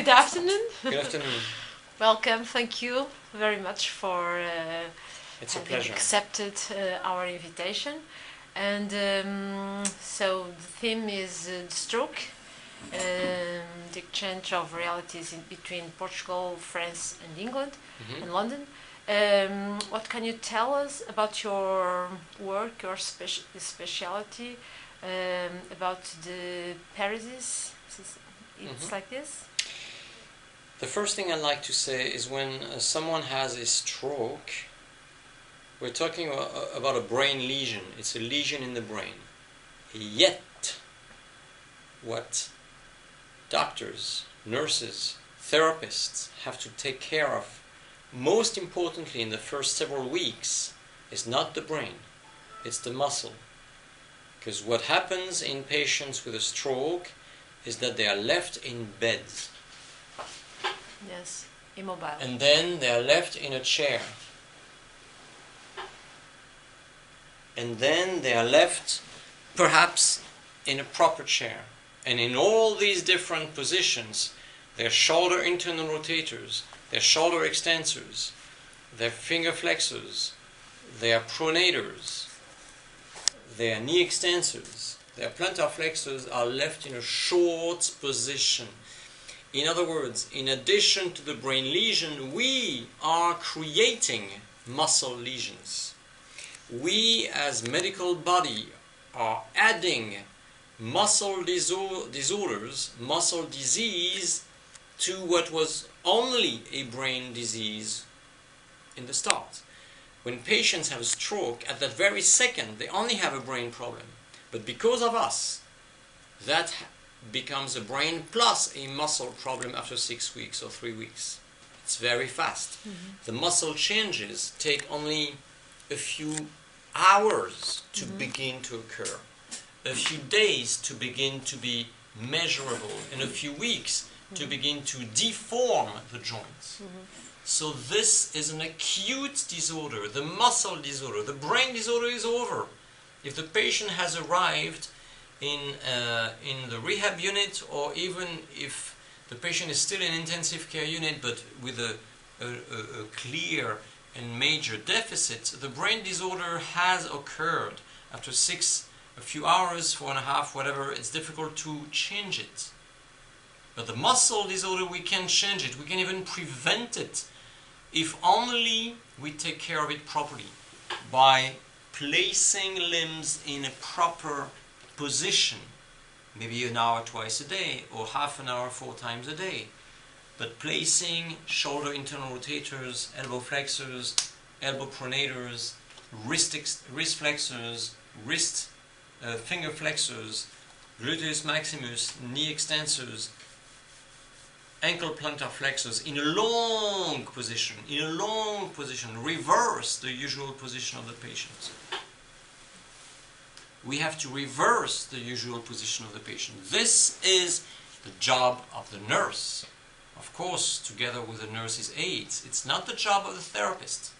Good afternoon. Good afternoon. Welcome. Thank you very much for It's a having pleasure. accepted our invitation. And so the theme is stroke, the exchange of realities in between Portugal, France, and England, and London. What can you tell us about your work, your specialty, about the parestesias? It's like this. The first thing I like to say is when someone has a stroke, we're talking about a brain lesion. It's a lesion in the brain. Yet, what doctors, nurses, therapists have to take care of, most importantly in the first several weeks, is not the brain, it's the muscle. Because what happens in patients with a stroke is that they are left in beds. Yes, immobile. And then they are left in a chair. And then they are left perhaps in a proper chair. And in all these different positions, their shoulder internal rotators, their shoulder extensors, their finger flexors, their pronators, their knee extensors, their plantar flexors are left in a short position. In other words, in addition to the brain lesion, we are creating muscle lesions. We as medical body are adding muscle disorders, muscle disease, to what was only a brain disease in the start. When patients have a stroke, at that very second, they only have a brain problem. But because of us, that becomes a brain plus a muscle problem after 6 weeks or 3 weeks. It's very fast. The muscle changes take only a few hours to begin to occur, a few days to begin to be measurable, and a few weeks to begin to deform the joints. So this is an acute disorder. The muscle disorder, the brain disorder is over. If the patient has arrived in the rehab unit, or even if the patient is still in intensive care unit but with a clear and major deficit, the brain disorder has occurred. After a few hours, 4.5, whatever, it's difficult to change it. But the muscle disorder, we can change it. We can even prevent it if only we take care of it properly by placing limbs in a proper position, maybe an hour twice a day or half an hour 4 times a day. But placing shoulder internal rotators, elbow flexors, elbow pronators, wrist flexors, finger flexors, gluteus maximus, knee extensors, ankle plantar flexors in a long position, reverse the usual position of the patient. We have to reverse the usual position of the patient. This is the job of the nurse. Of course, together with the nurse's aides. It's not the job of the therapist.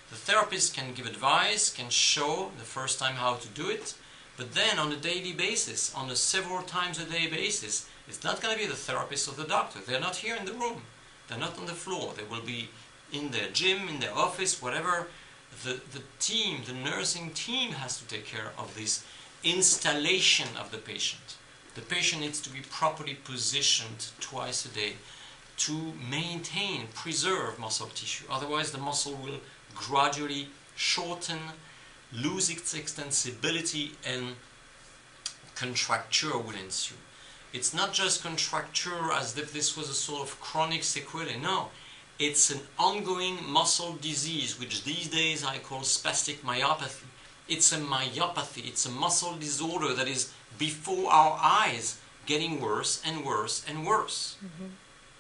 The therapist can give advice, can show the first time how to do it, but then on a daily basis, on a several times a day basis, it's not going to be the therapist or the doctor. They're not here in the room. They're not on the floor. They will be in their gym, in their office, whatever. The team, the nursing team has to take care of this installation of the patient. The patient needs to be properly positioned twice a day to maintain, preserve muscle tissue. Otherwise, the muscle will gradually shorten, lose its extensibility, and contracture will ensue. It's not just contracture as if this was a sort of chronic sequelae. No, it's an ongoing muscle disease, which these days I call spastic myopathy. It's a myopathy, it's a muscle disorder that is before our eyes, getting worse and worse and worse.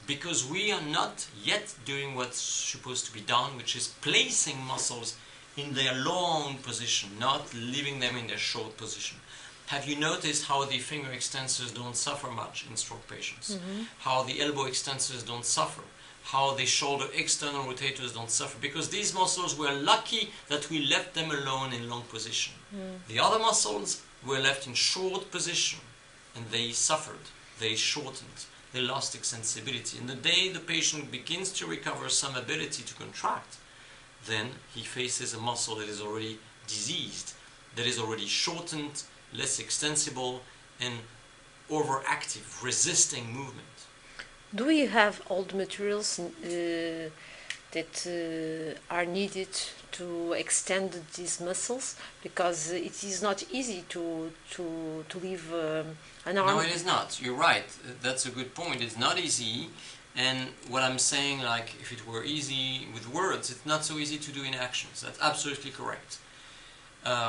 Because we are not yet doing what's supposed to be done, which is placing muscles in their long position, not leaving them in their short position. Have you noticed how the finger extensors don't suffer much in stroke patients? How the elbow extensors don't suffer? How the shoulder external rotators don't suffer? Because these muscles were lucky that we left them alone in long position. The other muscles were left in short position and they suffered, they shortened. they lost extensibility. And the day the patient begins to recover some ability to contract, then he faces a muscle that is already diseased, that is already shortened, less extensible, and overactive, resisting movement. Do we have all the materials that are needed to extend these muscles? Because it is not easy to leave an arm. No, it is not. You're right. That's a good point. It's not easy. And what I'm saying, like, if it were easy with words, it's not so easy to do in actions. That's absolutely correct.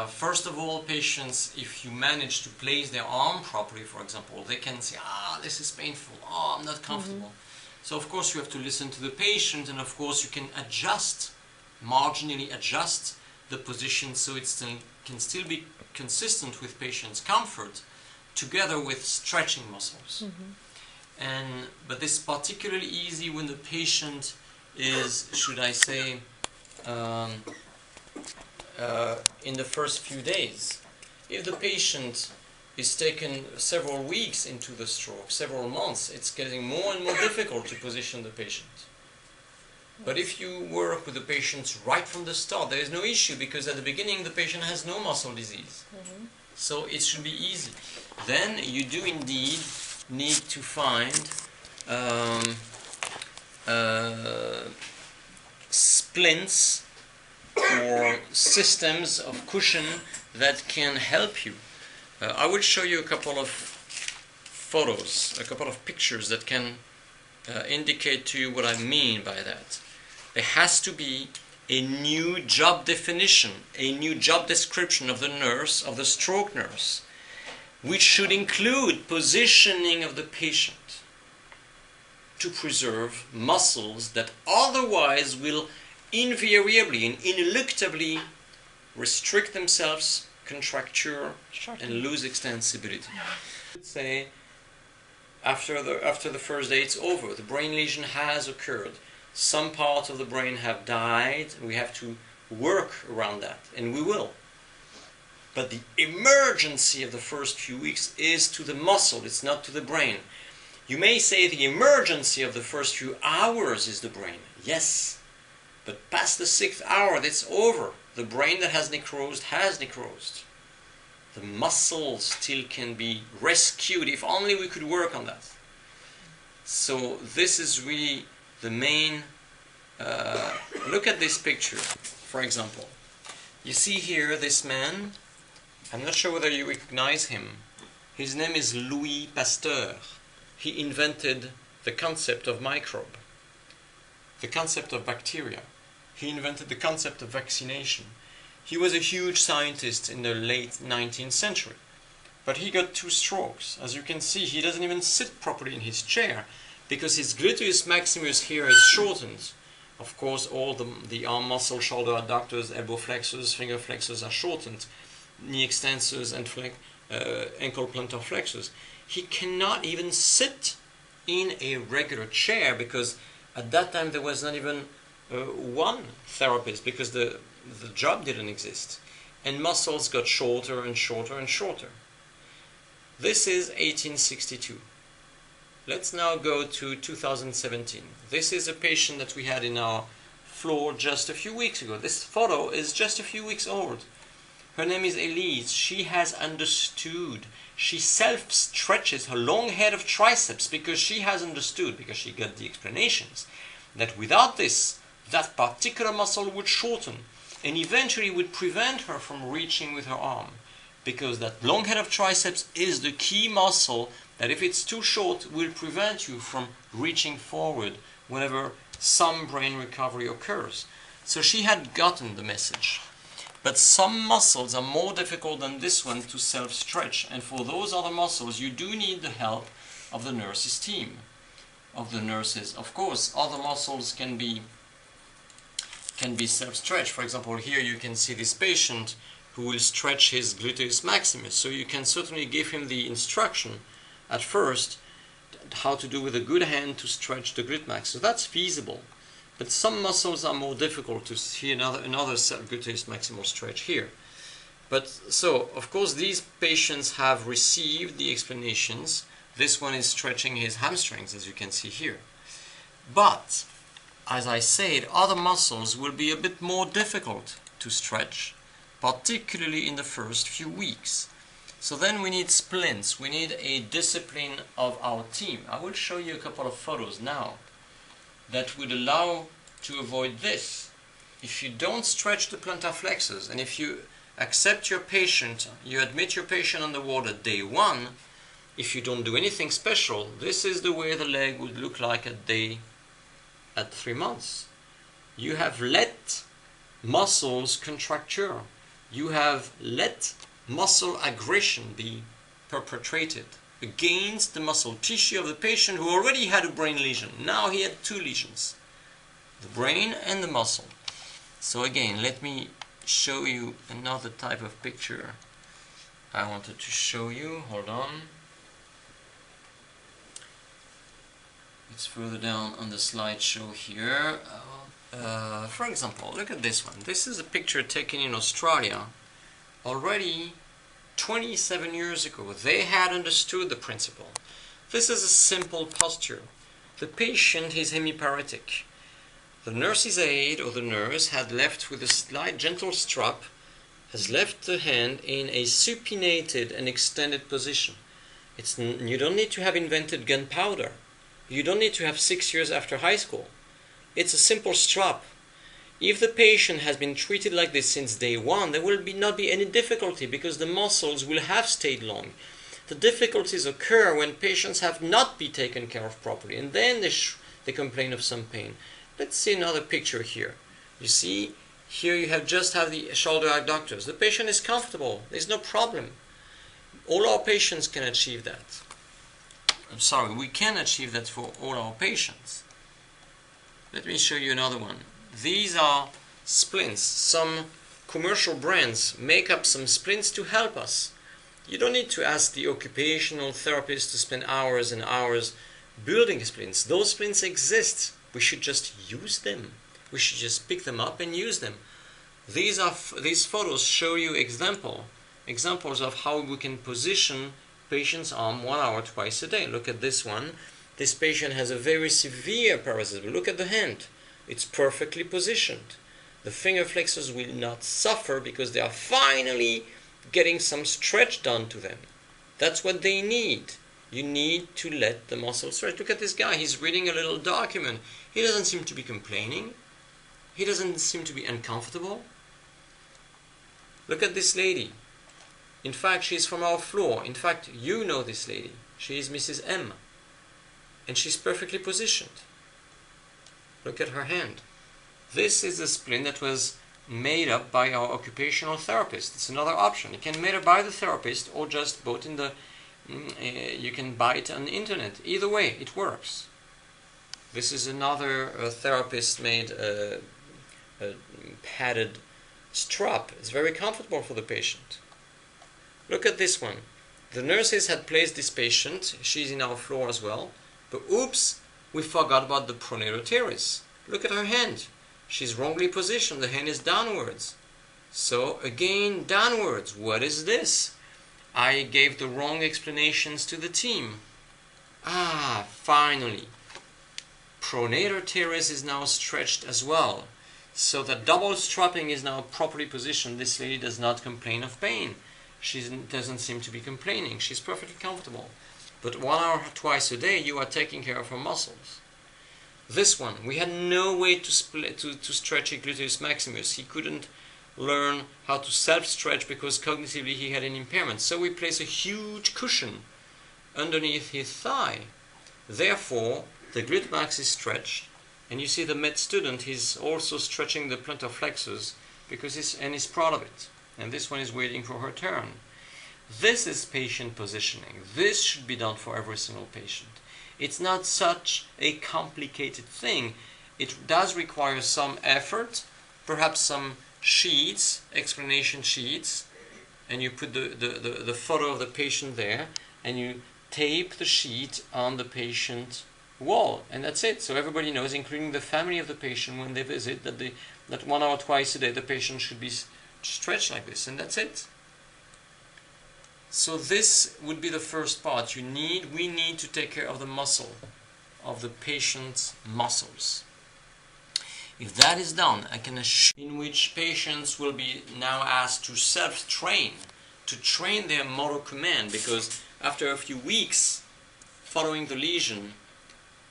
First of all, patients, if you manage to place their arm properly, for example, they can say, this is painful, I'm not comfortable. So of course you have to listen to the patient, and of course you can adjust, marginally adjust the position so it can still be consistent with patient's comfort, together with stretching muscles. But this is particularly easy when the patient is, should I say, in the first few days. If the patient is taken several weeks into the stroke, several months, it's getting more and more difficult to position the patient. But if you work with the patients right from the start, there is no issue, because at the beginning the patient has no muscle disease. So it should be easy. Then you do indeed need to find splints or systems of cushion that can help you. I will show you a couple of photos, a couple of pictures that can indicate to you what I mean by that. There has to be a new job definition, a new job description of the nurse, of the stroke nurse, which should include positioning of the patient to preserve muscles that otherwise will invariably and ineluctably restrict themselves, contracture, and lose extensibility. Say, after the first day it's over, the brain lesion has occurred, some parts of the brain have died, we have to work around that, and we will. But the emergency of the first few weeks is to the muscle, it's not to the brain. You may say the emergency of the first few hours is the brain. Yes, but past the 6th hour, that's over. The brain that has necrosed has necrosed. The muscle still can be rescued, if only we could work on that. So this is really the main... look at this picture, for example. You see here this man. I'm not sure whether you recognize him. His name is Louis Pasteur. He invented the concept of microbe, the concept of bacteria. He invented the concept of vaccination. He was a huge scientist in the late 19th century. But he got 2 strokes. As you can see, he doesn't even sit properly in his chair because his gluteus maximus here is shortened. Of course, all the arm muscle, shoulder adductors, elbow flexors, finger flexors are shortened. Knee extensors and ankle plantar flexors. He cannot even sit in a regular chair because at that time there was not even one therapist because the job didn't exist. And muscles got shorter and shorter and shorter. This is 1862. Let's now go to 2017. This is a patient that we had in our floor just a few weeks ago. This photo is just a few weeks old. Her name is Elise. She has understood. She self-stretches her long head of triceps because she has understood, because she got the explanations, that without this, that particular muscle would shorten and eventually would prevent her from reaching with her arm. Because that long head of triceps is the key muscle that if it's too short will prevent you from reaching forward whenever some brain recovery occurs. So she had gotten the message. But some muscles are more difficult than this one to self-stretch, and for those other muscles you do need the help of the nurses' team, of the nurses. Of course, other muscles can be self-stretched. For example, here you can see this patient who will stretch his gluteus maximus, so you can certainly give him the instruction at first how to do with a good hand to stretch the glute max. So that's feasible. But some muscles are more difficult to see another gluteus maximal stretch here. But so, of course, these patients have received the explanations This one is stretching his hamstrings, as you can see here. But, as I said, other muscles will be a bit more difficult to stretch, particularly in the first few weeks. So then we need splints, we need a discipline of our team. I will show you a couple of photos now that would allow to avoid this. If you don't stretch the plantar flexors, and if you accept your patient, you admit your patient on the ward at day 1, if you don't do anything special, this is the way the leg would look like at 3 months. You have let muscles contracture. You have let muscle aggression be perpetrated against the muscle tissue of the patient who already had a brain lesion. Now he had 2 lesions, the brain and the muscle. So again, let me show you another type of picture I wanted to show you. Hold on. It's further down on the slideshow here. For example, look at this one. This is a picture taken in Australia already 27 years ago. They had understood the principle. This is a simple posture. The patient is hemiparetic. The nurse's aide or the nurse had left with a slight gentle strap, has left the hand in a supinated and extended position. You don't need to have invented gunpowder. You don't need to have 6 years after high school. It's a simple strap. If the patient has been treated like this since day 1, there will not be any difficulty because the muscles will have stayed long. The difficulties occur when patients have not been taken care of properly, and then they complain of some pain. Let's see another picture here. You see, here you just have the shoulder adductors. The patient is comfortable. There's no problem. All our patients can achieve that. I'm sorry, we can achieve that for all our patients. Let me show you another one. These are splints. Some commercial brands make up some splints to help us. You don't need to ask the occupational therapist to spend hours and hours building splints. Those splints exist. We should just use them. We should just pick them up and use them. These photos show you examples of how we can position patient's arm 1 hour twice a day. Look at this one. This patient has a very severe parestesias. Look at the hand. It's perfectly positioned. The finger flexors will not suffer because they are finally getting some stretch done to them. That's what they need. You need to let the muscle stretch. Look at this guy. He's reading a little document. He doesn't seem to be complaining. He doesn't seem to be uncomfortable. Look at this lady. In fact, she's from our floor. In fact, you know this lady. She is Mrs. M. And she's perfectly positioned. Look at her hand. This is a splint that was made up by our occupational therapist. It's another option. It can be made up by the therapist or just bought in the... you can buy it on the internet. Either way, it works. This is another therapist made a padded strap. It's very comfortable for the patient. Look at this one. The nurses had placed this patient. She's in our floor as well. But oops, we forgot about the pronator teres. Look at her hand. She's wrongly positioned. The hand is downwards. So again, downwards. What is this? I gave the wrong explanations to the team. Finally. Pronator teres is now stretched as well. So the double strapping is now properly positioned. This lady does not complain of pain. She doesn't seem to be complaining. She's perfectly comfortable. But 1 hour twice a day, you are taking care of her muscles. This one, we had no way to stretch a gluteus maximus. He couldn't learn how to self-stretch because cognitively he had an impairment. So we place a huge cushion underneath his thigh. Therefore, the glute max is stretched. And you see the med student, he's also stretching the plantar flexors because he's proud of it. And this one is waiting for her turn. This is patient positioning. This should be done for every single patient. It's not such a complicated thing. It does require some effort, perhaps some sheets, explanation sheets, and you put the photo of the patient there, and you tape the sheet on the patient wall, and that's it. So everybody knows, including the family of the patient, when they visit, that 1 hour twice a day the patient should be stretched like this, and that's it. So this would be the first part. We need to take care of the muscle, of the patient's muscles. If that is done, I can assure in which patients will be now asked to self-train, to train their motor command, because after a few weeks following the lesion,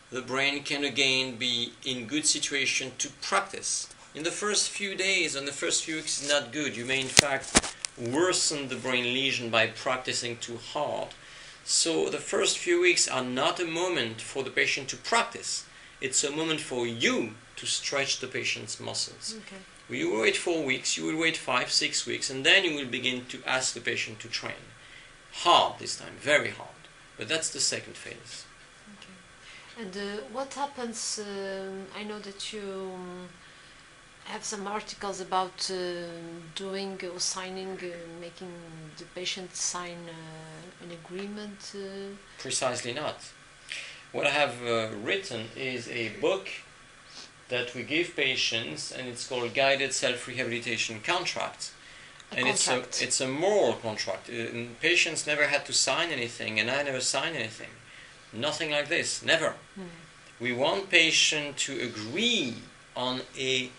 the brain can again be in good situation to practice. In the first few days and the first few weeks is not good. You may in fact worsen the brain lesion by practicing too hard. So the first few weeks are not a moment for the patient to practice. It's a moment for you to stretch the patient's muscles. Okay. You will wait 4 weeks, you will wait 5, 6 weeks, and then you will begin to ask the patient to train. Hard this time, very hard. But that's the second phase. Okay. And what happens, I know that you have some articles about doing or signing, making the patient sign an agreement. Precisely not. What I have written is a book that we give patients, and it's called Guided Self-Rehabilitation Contract. And it's a moral contract. Patients never had to sign anything, and I never signed anything. Nothing like this, never. We want patients to agree on a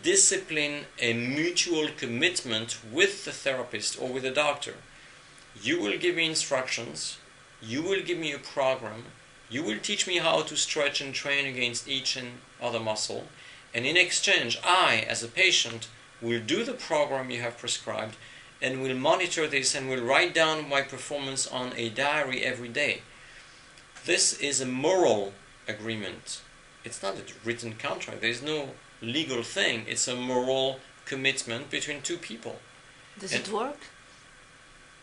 discipline, a mutual commitment with the therapist or with the doctor. You will give me instructions, you will give me a program, you will teach me how to stretch and train against each and other muscle, and in exchange, I, as a patient, will do the program you have prescribed and will monitor this and will write down my performance on a diary every day. This is a moral agreement. It's not a written contract. There is no legal thing. It's a moral commitment between two people. Does it work?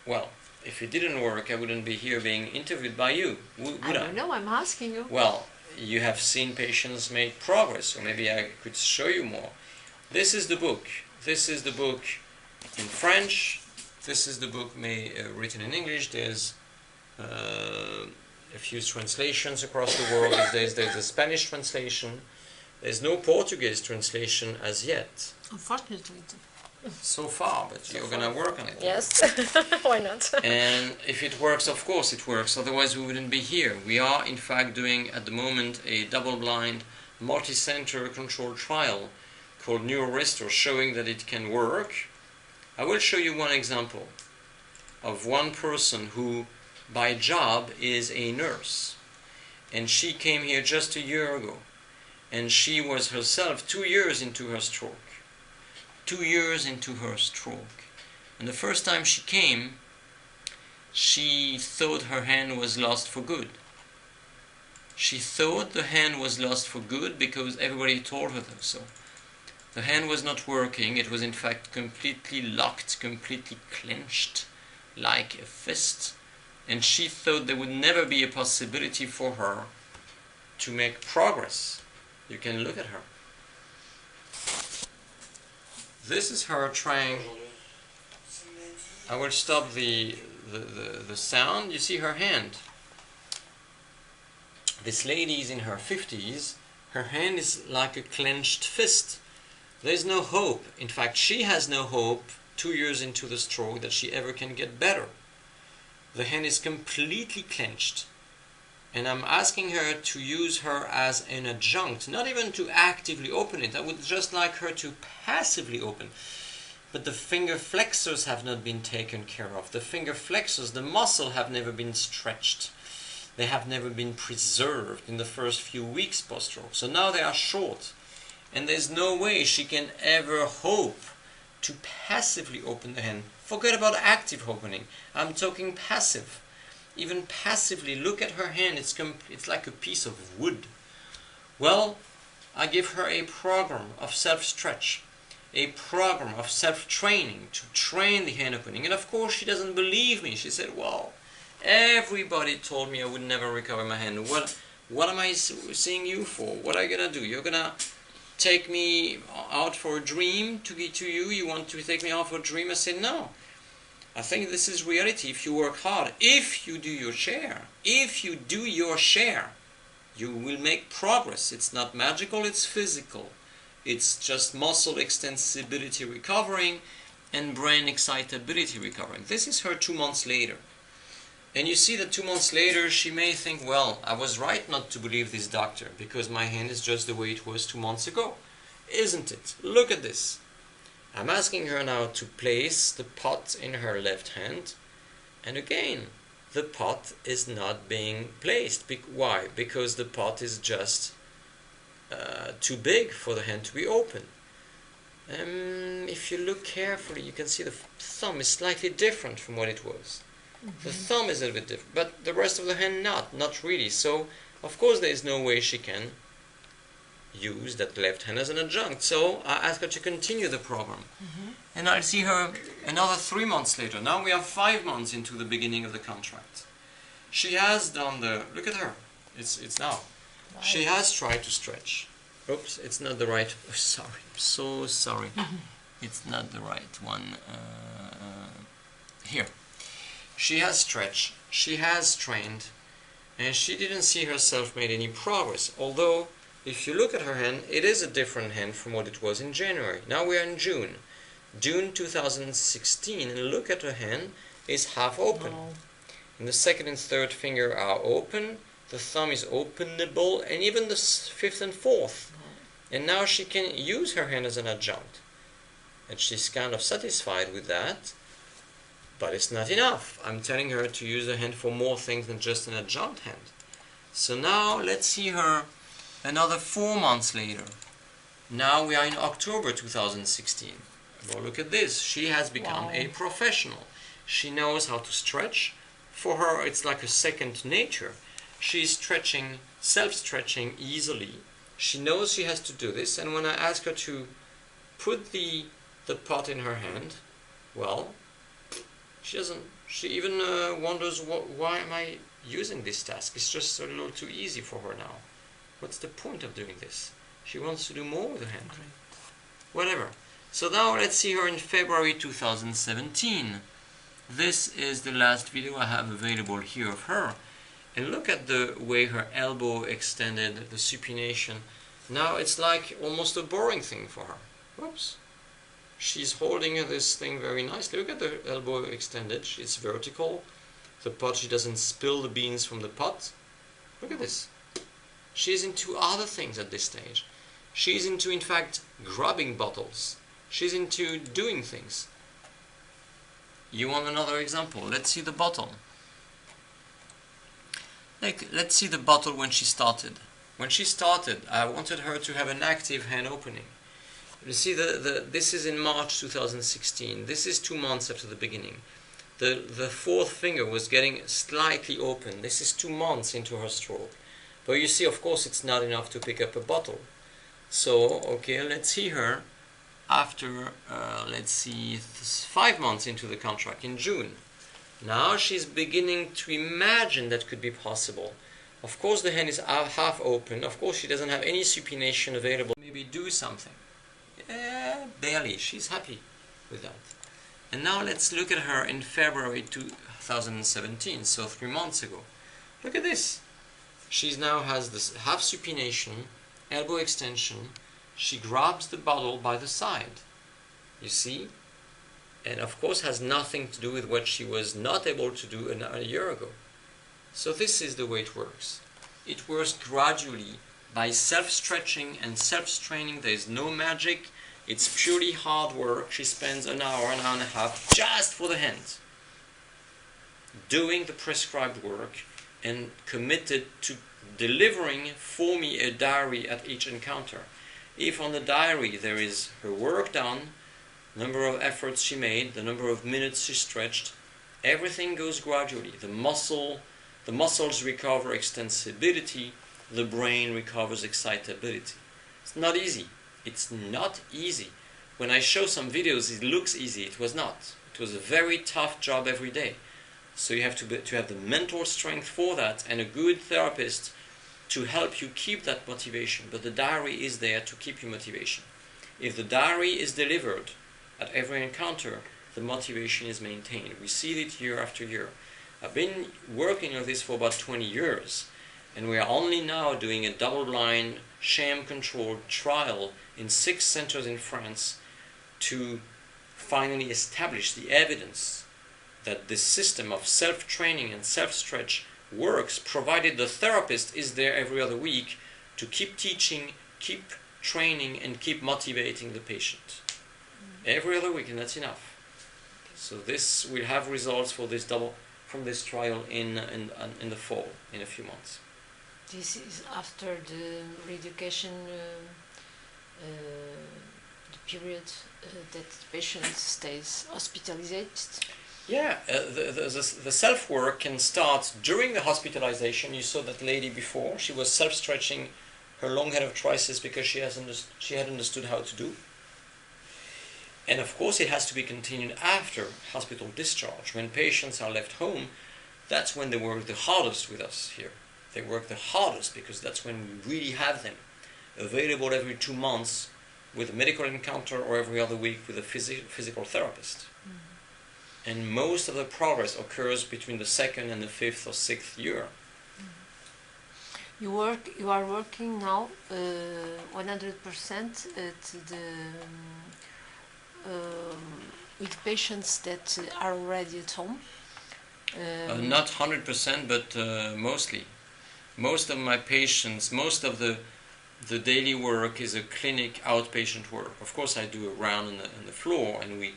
Well, if it didn't work, I wouldn't be here being interviewed by you, would I? I don't know, I'm asking you. Well, you have seen patients make progress, or maybe I could show you more. This is the book. This is the book in French. This is the book written in English. There's a few translations across the world these days. There's a Spanish translation. There's no Portuguese translation as yet. Unfortunately. So far, but you're going to work on it. Yes, why not? And if it works, of course it works, otherwise we wouldn't be here. We are in fact doing at the moment a double-blind, multi-center controlled trial called NeuroRestore, showing that it can work. I will show you one example of one person who by job is a nurse, and she came here just a year ago, and she was herself 2 years into her stroke. 2 years into her stroke. And the first time she came, she thought her hand was lost for good. She thought the hand was lost for good because everybody told her so. The hand was not working. It was in fact completely locked, completely clenched, like a fist. And she thought there would never be a possibility for her to make progress. You can look at her. This is her trying. I will stop the sound. You see her hand. This lady is in her 50s. Her hand is like a clenched fist. There's no hope. In fact, she has no hope 2 years into the stroke that she ever can get better. The hand is completely clenched. And I'm asking her to use her as an adjunct, not even to actively open it. I would just like her to passively open. But the finger flexors have not been taken care of. The finger flexors, the muscle, have never been stretched. They have never been preserved in the first few weeks post-stroke. So now they are short. And there's no way she can ever hope to passively open the hand. Forget about active opening. I'm talking passive. Even passively, look at her hand. It's like a piece of wood. Well, I give her a program of self-stretch, a program of self-training to train the hand opening. And of course, she doesn't believe me. She said, well, everybody told me I would never recover my hand. What am I seeing you for? What are you going to do? You're going to take me out for a dream to get to you? You want to take me out for a dream? I said, no. I think this is reality. If you work hard, if you do your share, you will make progress. It's not magical, it's physical. It's just muscle extensibility recovering, and brain excitability recovering. This is her 2 months later. And you see that 2 months later she may think, well, I was right not to believe this doctor because my hand is just the way it was 2 months ago. Isn't it? Look at this. I'm asking her now to place the pot in her left hand, and again, the pot is not being placed. Why? Because the pot is just too big for the hand to be open. If you look carefully, you can see the thumb is slightly different from what it was. The thumb is a little bit different, but the rest of the hand not really. So, of course, there is no way she can use that left hand as an adjunct. So I ask her to continue the program. And I'll see her another 3 months later. Now we are 5 months into the beginning of the contract. She has done look at her. It's now. Wow. She has tried to stretch. Oops, it's not the right, sorry, I'm so sorry. It's not the right one. Here. She has stretched, she has trained, and she didn't see herself made any progress. Although, if you look at her hand, it is a different hand from what it was in January. Now we are in June. June 2016, and look at her hand, is half open. Wow. And the second and third finger are open, the thumb is openable, and even the fifth and fourth. And now she can use her hand as an adjunct. And she's kind of satisfied with that, but it's not enough. I'm telling her to use the hand for more things than just an adjunct hand. So now let's see her another 4 months later. Now we are in October 2016. Well, look at this. She has become a professional. She knows how to stretch. For her, it's like a second nature. She's stretching, self-stretching easily. She knows she has to do this, and when I ask her to put the pot in her hand, well, she doesn't. She even wonders, why am I using this task? It's just a little too easy for her now. What's the point of doing this? She wants to do more with her hand. Whatever. So now let's see her in February 2017. This is the last video I have available here of her. And look at the way her elbow extended, the supination. Now it's like almost a boring thing for her. Whoops. She's holding this thing very nicely. Look at the elbow extended. It's vertical. The pot, she doesn't spill the beans from the pot. Look at this. She's into other things at this stage. She's into, in fact, grabbing bottles. She's into doing things. You want another example? Let's see the bottle. Let's see the bottle when she started. When she started, I wanted her to have an active hand opening. You see, this is in March 2016. This is 2 months after the beginning. The fourth finger was getting slightly open. This is 2 months into her stroke. But you see, of course, it's not enough to pick up a bottle. So, okay, let's see her after, let's see, 5 months into the contract, in June. Now she's beginning to imagine that could be possible. Of course, the hand is half open. Of course, she doesn't have any supination available. Maybe do something. Barely. She's happy with that. And now let's look at her in February 2017, so 3 months ago. Look at this. She now has this half supination, elbow extension. She grabs the bottle by the side. You see? And of course has nothing to do with what she was not able to do a year ago. So this is the way it works. It works gradually by self-stretching and self-straining. There is no magic. It's purely hard work. She spends an hour and a half just for the hand, doing the prescribed work and committed to delivering for me a diary at each encounter. If on the diary there is her work done, number of efforts she made, the number of minutes she stretched, everything goes gradually. The muscles recover extensibility, the brain recovers excitability. It's not easy. It's not easy. When I show some videos, it looks easy. It was not. It was a very tough job every day. So you have to have the mental strength for that and a good therapist to help you keep that motivation. But the diary is there to keep you motivation. If the diary is delivered at every encounter, the motivation is maintained. We see it year after year. I've been working on this for about 20 years, and we are only now doing a double-blind, sham-controlled trial in 6 centers in France to finally established the evidence that this system of self-training and self-stretch works, provided the therapist is there every other week to keep teaching, keep training, and keep motivating the patient. Every other week, and that's enough. So this will have results for this from this trial in the fall, in a few months. This is after the re-education the period that the patient stays hospitalized? Yeah, the self-work can start during the hospitalization. You saw that lady before. She was self-stretching her long head of triceps because she had understood how to do. And of course it has to be continued after hospital discharge. When patients are left home, that's when they work the hardest with us here. They work the hardest because that's when we really have them available every 2 months with a medical encounter or every other week with a physical therapist. Mm-hmm. And most of the progress occurs between the 2nd and the 5th or 6th year. Mm-hmm. You are working now 100% at the with patients that are already at home? Not 100%, but mostly. Most of my patients, most of the daily work is a clinic outpatient work. Of course, I do a round on the floor, and we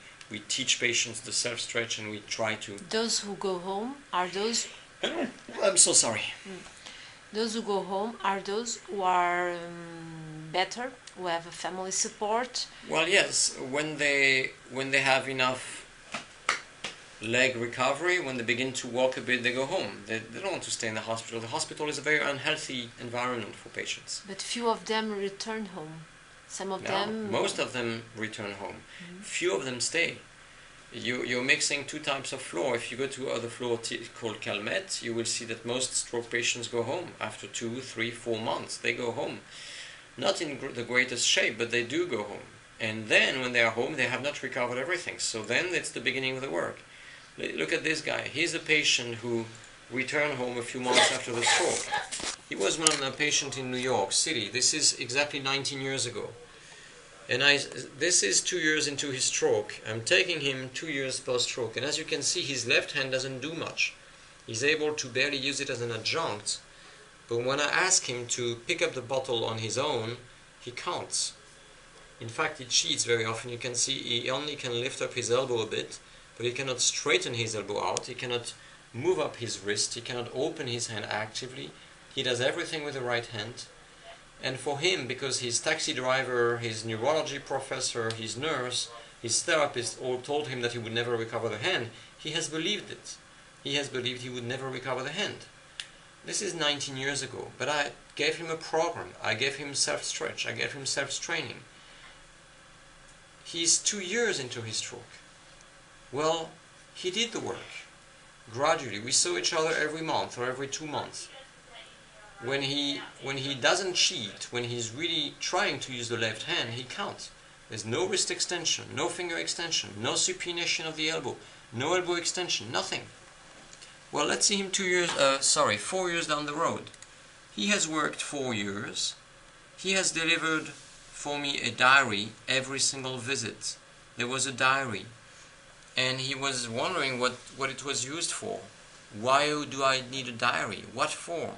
teach patients the self-stretch, and we try to... Those who go home are those... I'm so sorry. Those who go home are those who are better, who have a family support? Well, yes. When they have enough leg recovery, when they begin to walk a bit, they go home. They don't want to stay in the hospital. The hospital is a very unhealthy environment for patients. But few of them return home. Some of them... Most of them return home. Mm-hmm. Few of them stay. You're mixing two types of floor. If you go to other floor called Calmette, you will see that most stroke patients go home after 2, 3, 4 months. They go home. Not in the greatest shape, but they do go home. And then when they are home, they have not recovered everything. So then it's the beginning of the work. Look at this guy. He's a patient who returned home a few months after the stroke. He was a patient in New York City. This is exactly 19 years ago. And this is 2 years into his stroke. I'm taking him 2 years post-stroke. And as you can see, his left hand doesn't do much. He's able to barely use it as an adjunct. But when I ask him to pick up the bottle on his own, he can't. In fact, he cheats very often. You can see he only can lift up his elbow a bit, but he cannot straighten his elbow out. He cannot move up his wrist. He cannot open his hand actively. He does everything with the right hand. And for him, because his taxi driver, his neurology professor, his nurse, his therapist all told him that he would never recover the hand, he has believed it. He has believed he would never recover the hand. This is 19 years ago, but I gave him a program. I gave him self-stretch. I gave him self-training. He's 2 years into his stroke. Well, he did the work. Gradually, we saw each other every month or every 2 months. When he doesn't cheat, when he's really trying to use the left hand, he can't. There's no wrist extension, no finger extension, no supination of the elbow, no elbow extension, nothing. Well, let's see him 4 years down the road. He has worked 4 years. He has delivered for me a diary every single visit. There was a diary. And he was wondering what it was used for. Why do I need a diary? What for?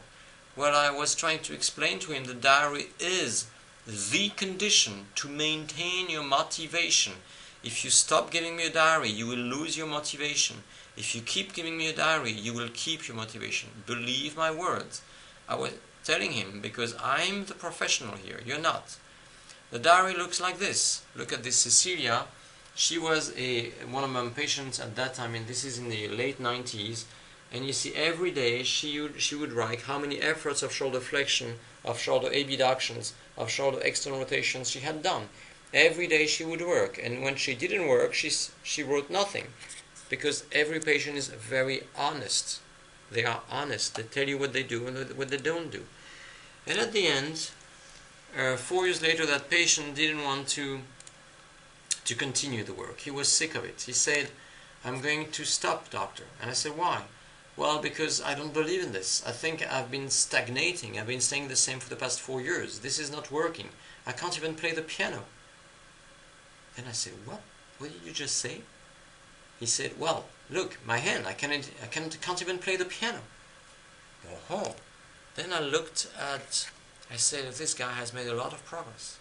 Well, I was trying to explain to him the diary is the condition to maintain your motivation. If you stop giving me a diary, you will lose your motivation. If you keep giving me a diary, you will keep your motivation. Believe my words. I was telling him, because I'm the professional here, you're not. The diary looks like this. Look at this Cecilia. She was one of my patients at that time, and this is in the late 90s. And you see, every day she would write how many efforts of shoulder flexion, of shoulder abductions, of shoulder external rotations she had done. Every day she would work, and when she didn't work, she wrote nothing. Because every patient is very honest. They are honest. They tell you what they do and what they don't do. And at the end, 4 years later, that patient didn't want to continue the work. He was sick of it. He said, "I'm going to stop, doctor." And I said, "Why?" "Well, because I don't believe in this. I think I've been stagnating. I've been staying the same for the past 4 years. This is not working. I can't even play the piano." Then I said, "What?" what did you just say? He said, well, look, my hand, I can't even play the piano. Oh. Then I said, this guy has made a lot of progress.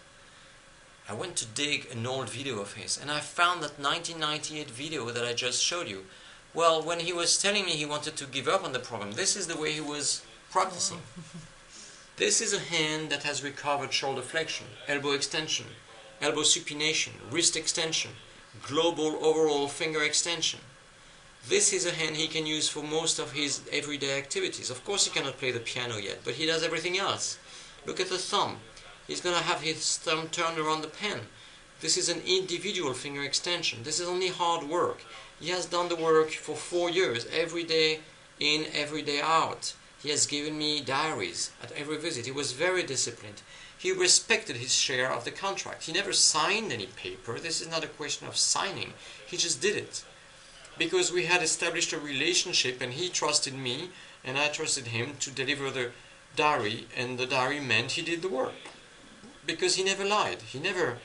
I went to dig an old video of his, and I found that 1998 video that I just showed you. Well, when he was telling me he wanted to give up on the problem, this is the way he was practicing. This is a hand that has recovered shoulder flexion, elbow extension, elbow supination, wrist extension, global overall finger extension. This is a hand he can use for most of his everyday activities. Of course he cannot play the piano yet, but he does everything else. Look at the thumb. He's going to have his thumb turned around the pen. This is an individual finger extension. This is only hard work. He has done the work for 4 years, every day in, every day out. He has given me diaries at every visit. He was very disciplined. He respected his share of the contract. He never signed any paper. This is not a question of signing. He just did it. Because we had established a relationship, and he trusted me and I trusted him to deliver the diary, and the diary meant he did the work. Because he never lied. He never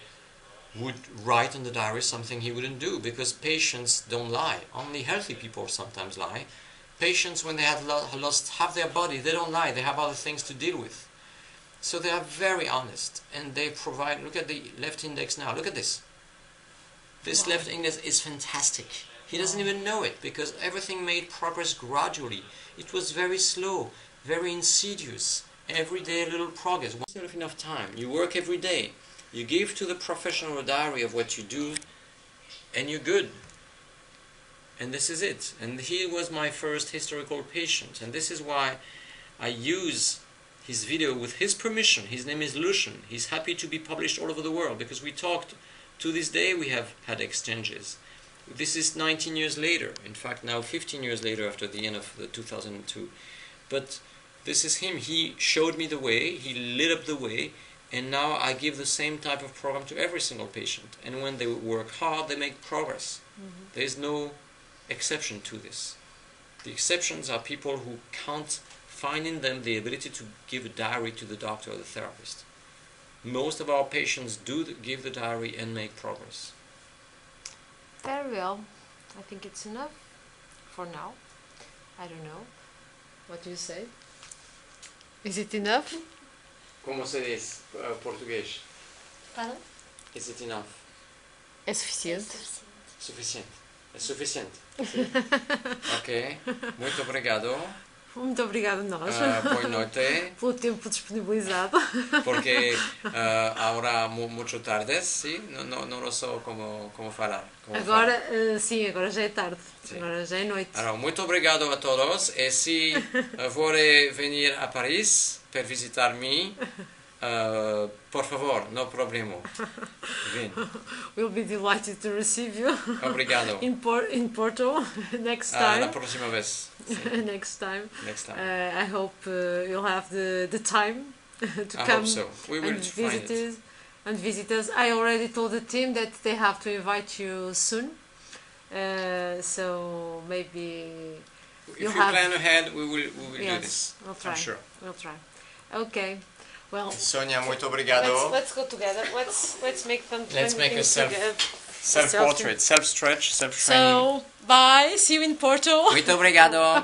would write on the diary something he wouldn't do, because patients don't lie. Only healthy people sometimes lie. Patients, when they have lost half their body, they don't lie. They have other things to deal with. So they are very honest, and they provide. Look at the left index now. Look at this. This left index is fantastic. He doesn't even know it, because everything made progress gradually. It was very slow, very insidious. Every day a little progress. Once you have enough time, you work every day. You give to the professional a diary of what you do, and you're good. And this is it. And he was my first historical patient. And this is why I use his video with his permission. His name is Lucian. He's happy to be published all over the world, because we talked. To this day we have had exchanges. This is 19 years later. In fact, now 15 years later, after the end of the 2002. But this is him. He showed me the way. He lit up the way. And now I give the same type of program to every single patient. And when they work hard, they make progress. Mm-hmm. There is no exception to this. The exceptions are people who can't find in them the ability to give a diary to the doctor or the therapist. Most of our patients do give the diary and make progress. Very well. I think it's enough for now. I don't know. What do you say? Is it enough? Como se diz português? Pardon? Is it enough? É suficiente. Suficiente. É suficiente. Ok. Muito obrigado. Muito obrigada a nós. Boa noite. Pelo tempo disponibilizado. Porque agora muito tarde, sim? Não lo sei como falar. Agora, sim, agora já é tarde. Sim. Agora já é noite. Alors, muito obrigado a todos. E se vorrei venir a Paris para visitar-me, por favor, no problema. Vem. We'll be delighted to receive you. Obrigado. In Porto next time. Na próxima vez. Next time. Next time. I hope you'll have the time to I come hope so. We will visit us. I already told the team that they have to invite you soon. So maybe if you plan ahead, we will yes, do this. We'll try. I'm sure. We'll try. Okay. Well, Sonia, muito obrigado. Let's go together. Let's make them. Let's make a self-portrait, self-stretch, self-training. So, bye. See you in Porto. Muito obrigado.